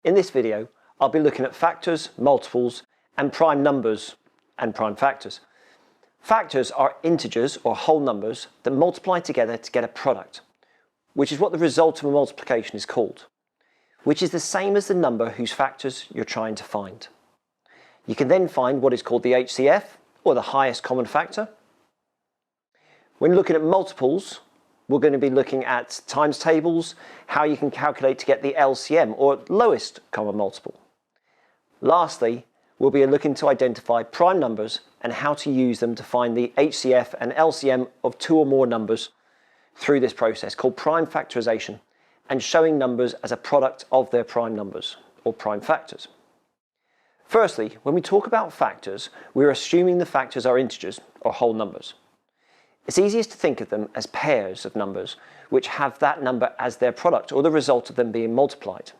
In this video, I'll be looking at factors, multiples, and prime numbers and prime factors. Factors are integers or whole numbers that multiply together to get a product, which is what the result of a multiplication is called, which is the same as the number whose factors you're trying to find. You can then find what is called the HCF, or the highest common factor. When looking at multiples, we're going to be looking at times tables, how you can calculate to get the LCM, or lowest common multiple. Lastly, we'll be looking to identify prime numbers and how to use them to find the HCF and LCM of two or more numbers through this process called prime factorisation, and showing numbers as a product of their prime numbers, or prime factors. Firstly, when we talk about factors, we're assuming the factors are integers or whole numbers. It's easiest to think of them as pairs of numbers which have that number as their product, or the result of them being multiplied.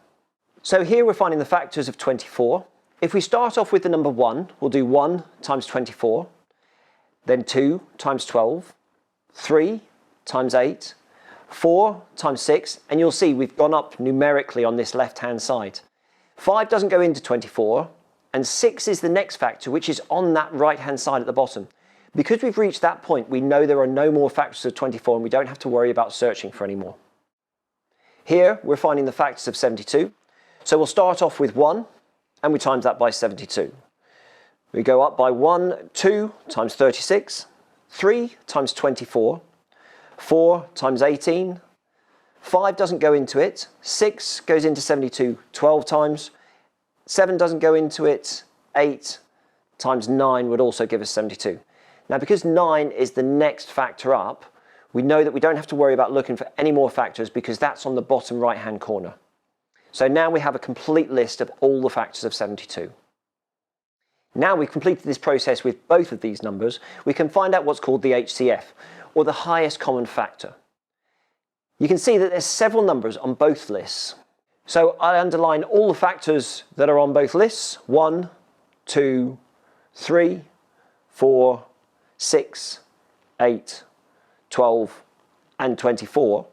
So here we're finding the factors of 24. If we start off with the number 1, we'll do 1 times 24, then 2 times 12, 3 times 8, 4 times 6, and you'll see we've gone up numerically on this left-hand side. 5 doesn't go into 24, and 6 is the next factor, which is on that right-hand side at the bottom. Because we've reached that point, we know there are no more factors of 24, and we don't have to worry about searching for any more. Here, we're finding the factors of 72. So we'll start off with 1, and we times that by 72. We go up by 1, 2 times 36, 3 times 24, 4 times 18, 5 doesn't go into it, 6 goes into 72 12 times, 7 doesn't go into it, 8 times 9 would also give us 72. Now, because 9 is the next factor up, we know that we don't have to worry about looking for any more factors because that's on the bottom right-hand corner. So now we have a complete list of all the factors of 72. Now we've completed this process with both of these numbers, we can find out what's called the HCF, or the highest common factor. You can see that there's several numbers on both lists. So I underline all the factors that are on both lists: 1, 2, 3, 4, 6, 8, 12, and 24.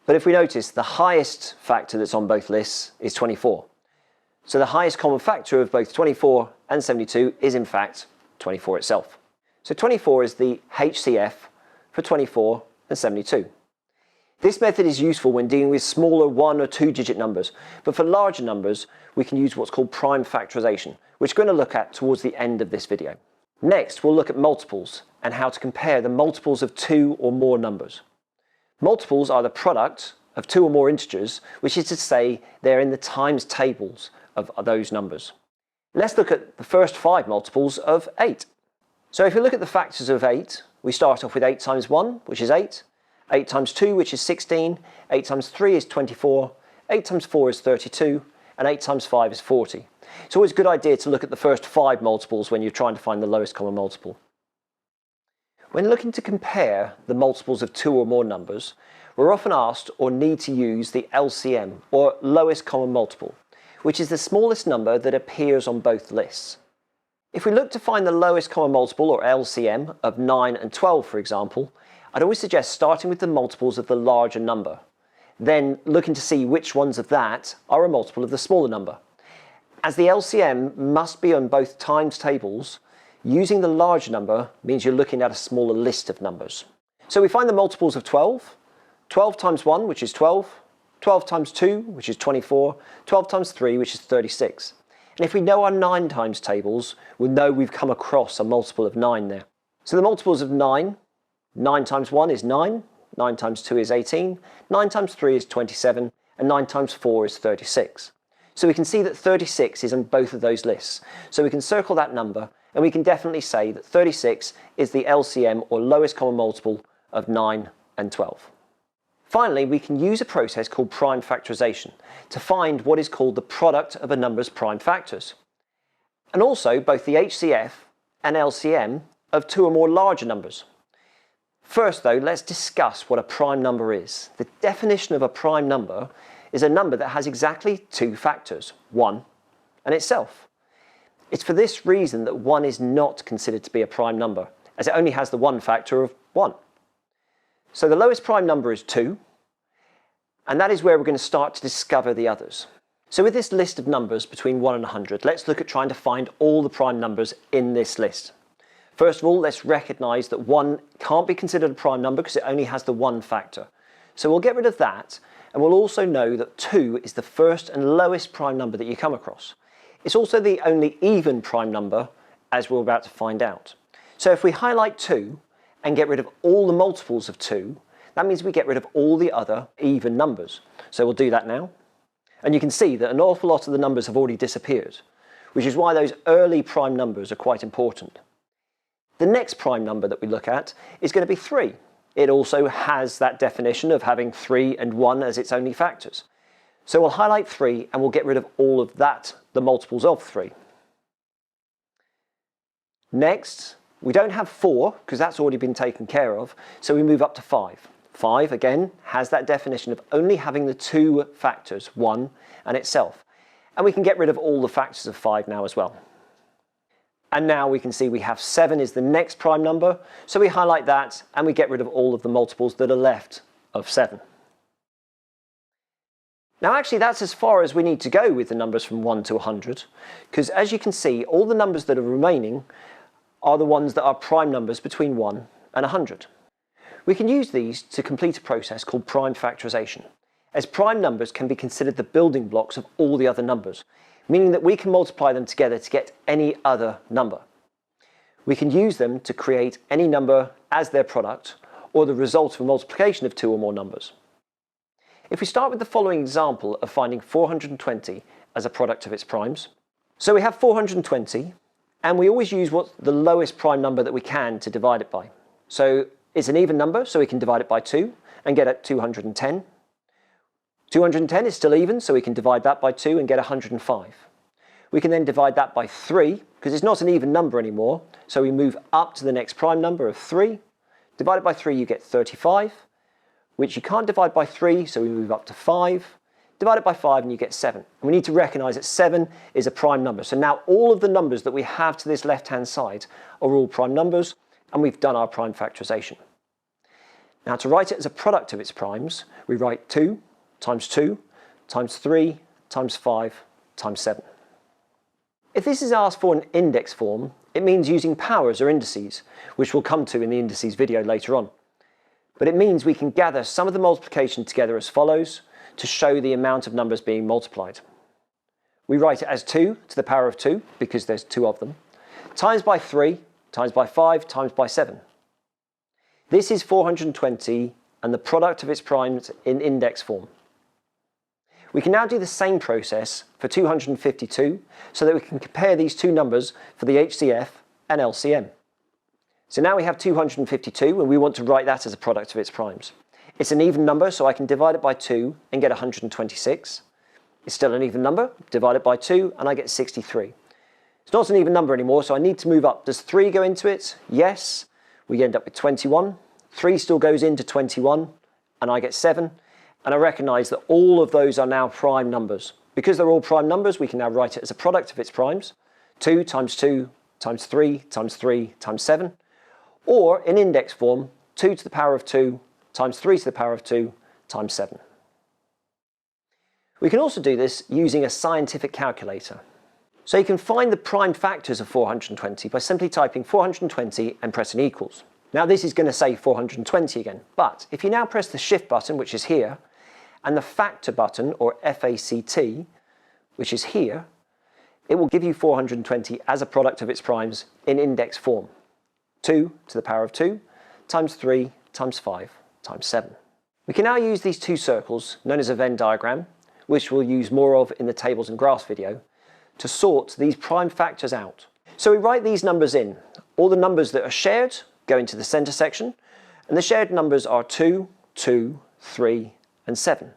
But if we notice, the highest factor that's on both lists is 24. So the highest common factor of both 24 and 72 is in fact 24 itself. So 24 is the HCF for 24 and 72. This method is useful when dealing with smaller 1 or 2 digit numbers, but for larger numbers we can use what's called prime factorisation, which we're going to look at towards the end of this video. Next, we'll look at multiples and how to compare the multiples of 2 or more numbers. Multiples are the product of 2 or more integers, which is to say they're in the times tables of those numbers. Let's look at the first 5 multiples of 8. So if we look at the factors of 8, we start off with 8 times 1, which is 8, 8 times 2, which is 16, 8 times 3 is 24, 8 times 4 is 32, and 8 times 5 is 40. It's always a good idea to look at the first 5 multiples when you're trying to find the lowest common multiple. When looking to compare the multiples of 2 or more numbers, we're often asked or need to use the LCM, or lowest common multiple, which is the smallest number that appears on both lists. If we look to find the lowest common multiple, or LCM, of 9 and 12, for example, I'd always suggest starting with the multiples of the larger number, then looking to see which ones of that are a multiple of the smaller number. As the LCM must be on both times tables, using the larger number means you're looking at a smaller list of numbers. So we find the multiples of 12, 12 times 1, which is 12, 12 times 2, which is 24, 12 times 3, which is 36. And if we know our 9 times tables, we'll know we've come across a multiple of 9 there. So the multiples of 9, 9 times 1 is 9, 9 times 2 is 18, 9 times 3 is 27, and 9 times 4 is 36. So we can see that 36 is on both of those lists. So we can circle that number, and we can definitely say that 36 is the LCM, or lowest common multiple, of 9 and 12. Finally, we can use a process called prime factorisation to find what is called the product of a number's prime factors, and also both the HCF and LCM of 2 or more larger numbers. First though, let's discuss what a prime number is. The definition of a prime number is a number that has exactly 2 factors, 1 and itself. It's for this reason that 1 is not considered to be a prime number, as it only has the 1 factor of 1. So the lowest prime number is 2, and that is where we're going to start to discover the others. So with this list of numbers between 1 and 100, let's look at trying to find all the prime numbers in this list. First of all, let's recognise that 1 can't be considered a prime number because it only has the 1 factor. So we'll get rid of that, and we'll also know that 2 is the first and lowest prime number that you come across. It's also the only even prime number, as we're about to find out. So if we highlight 2 and get rid of all the multiples of 2, that means we get rid of all the other even numbers. So we'll do that now. And you can see that an awful lot of the numbers have already disappeared, which is why those early prime numbers are quite important. The next prime number that we look at is going to be 3. It also has that definition of having 3 and 1 as its only factors. So we'll highlight 3 and we'll get rid of all of that, the multiples of 3. Next, we don't have 4 because that's already been taken care of, so we move up to 5. 5 again has that definition of only having the 2 factors, 1 and itself. And we can get rid of all the factors of 5 now as well. And now we can see we have 7 is the next prime number, so we highlight that and we get rid of all of the multiples that are left of 7. Now actually that's as far as we need to go with the numbers from 1 to 100, because as you can see all the numbers that are remaining are the ones that are prime numbers between 1 and 100. We can use these to complete a process called prime factorisation, as prime numbers can be considered the building blocks of all the other numbers, meaning that we can multiply them together to get any other number. We can use them to create any number as their product, or the result of a multiplication of 2 or more numbers. If we start with the following example of finding 420 as a product of its primes. So we have 420, and we always use what's the lowest prime number that we can to divide it by. So it's an even number, so we can divide it by 2 and get at 210. 210 is still even, so we can divide that by 2 and get 105. We can then divide that by 3, because it's not an even number anymore, so we move up to the next prime number of 3. Divided by 3 you get 35, which you can't divide by 3, so we move up to 5. Divide it by 5 and you get 7. And we need to recognise that 7 is a prime number. So now all of the numbers that we have to this left-hand side are all prime numbers, and we've done our prime factorisation. Now to write it as a product of its primes, we write 2 times 2 times 3 times 5 times 7. If this is asked for in index form, it means using powers or indices, which we'll come to in the indices video later on. But it means we can gather some of the multiplication together as follows to show the amount of numbers being multiplied. We write it as 2 to the power of 2, because there's 2 of them, times by 3, times by 5, times by 7. This is 420 and the product of its primes in index form. We can now do the same process for 252 so that we can compare these two numbers for the HCF and LCM. So now we have 252 and we want to write that as a product of its primes. It's an even number, so I can divide it by 2 and get 126. It's still an even number, divide it by 2 and I get 63. It's not an even number anymore, so I need to move up. Does 3 go into it? Yes. We end up with 21. 3 still goes into 21 and I get 7. And I recognise that all of those are now prime numbers. Because they're all prime numbers, we can now write it as a product of its primes. 2 times 2 times 3 times 3 times 7. Or in index form, 2 to the power of 2 times 3 to the power of 2 times 7. We can also do this using a scientific calculator. So you can find the prime factors of 420 by simply typing 420 and pressing equals. Now this is going to say 420 again, but if you now press the shift button, which is here, and the factor button, or FACT, which is here, it will give you 420 as a product of its primes in index form. 2 to the power of 2 times 3 times 5 times 7. We can now use these two circles, known as a Venn diagram, which we'll use more of in the tables and graphs video, to sort these prime factors out. So we write these numbers in. All the numbers that are shared go into the centre section, and the shared numbers are 2, 2, 3 and 7.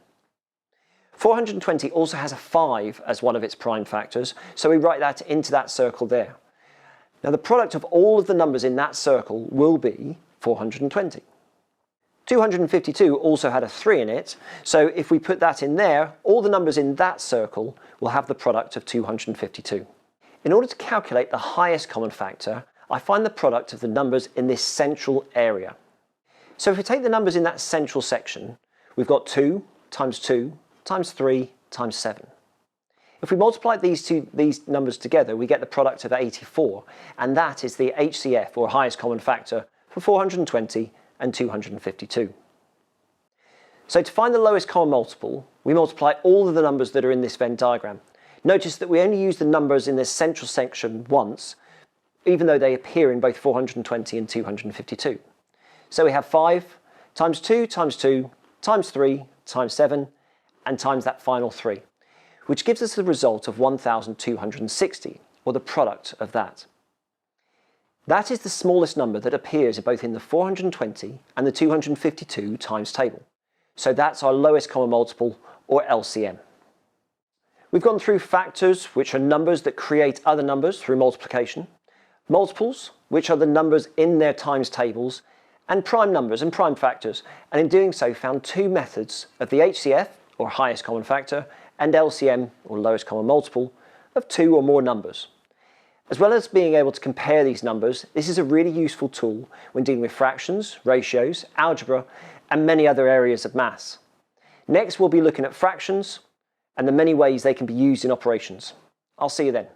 420 also has a 5 as one of its prime factors, so we write that into that circle there. Now the product of all of the numbers in that circle will be 420. 252 also had a 3 in it, so if we put that in there, all the numbers in that circle will have the product of 252. In order to calculate the highest common factor, I find the product of the numbers in this central area. So if we take the numbers in that central section, we've got 2 times 2 times 3 times 7. If we multiply these numbers together, we get the product of 84, and that is the HCF, or highest common factor, for 420 and 252. So to find the lowest common multiple, we multiply all of the numbers that are in this Venn diagram. Notice that we only use the numbers in this central section once, even though they appear in both 420 and 252. So we have 5 times 2 times 2 times 3 times 7 and times that final 3, which gives us the result of 1,260, or the product of that. That is the smallest number that appears both in the 420 and the 252 times table. So that's our lowest common multiple, or LCM. We've gone through factors, which are numbers that create other numbers through multiplication, multiples, which are the numbers in their times tables, and prime numbers and prime factors, and in doing so found two methods of the HCF, or highest common factor, and LCM, or lowest common multiple, of two or more numbers. As well as being able to compare these numbers, this is a really useful tool when dealing with fractions, ratios, algebra, and many other areas of maths. Next, we'll be looking at fractions and the many ways they can be used in operations. I'll see you then.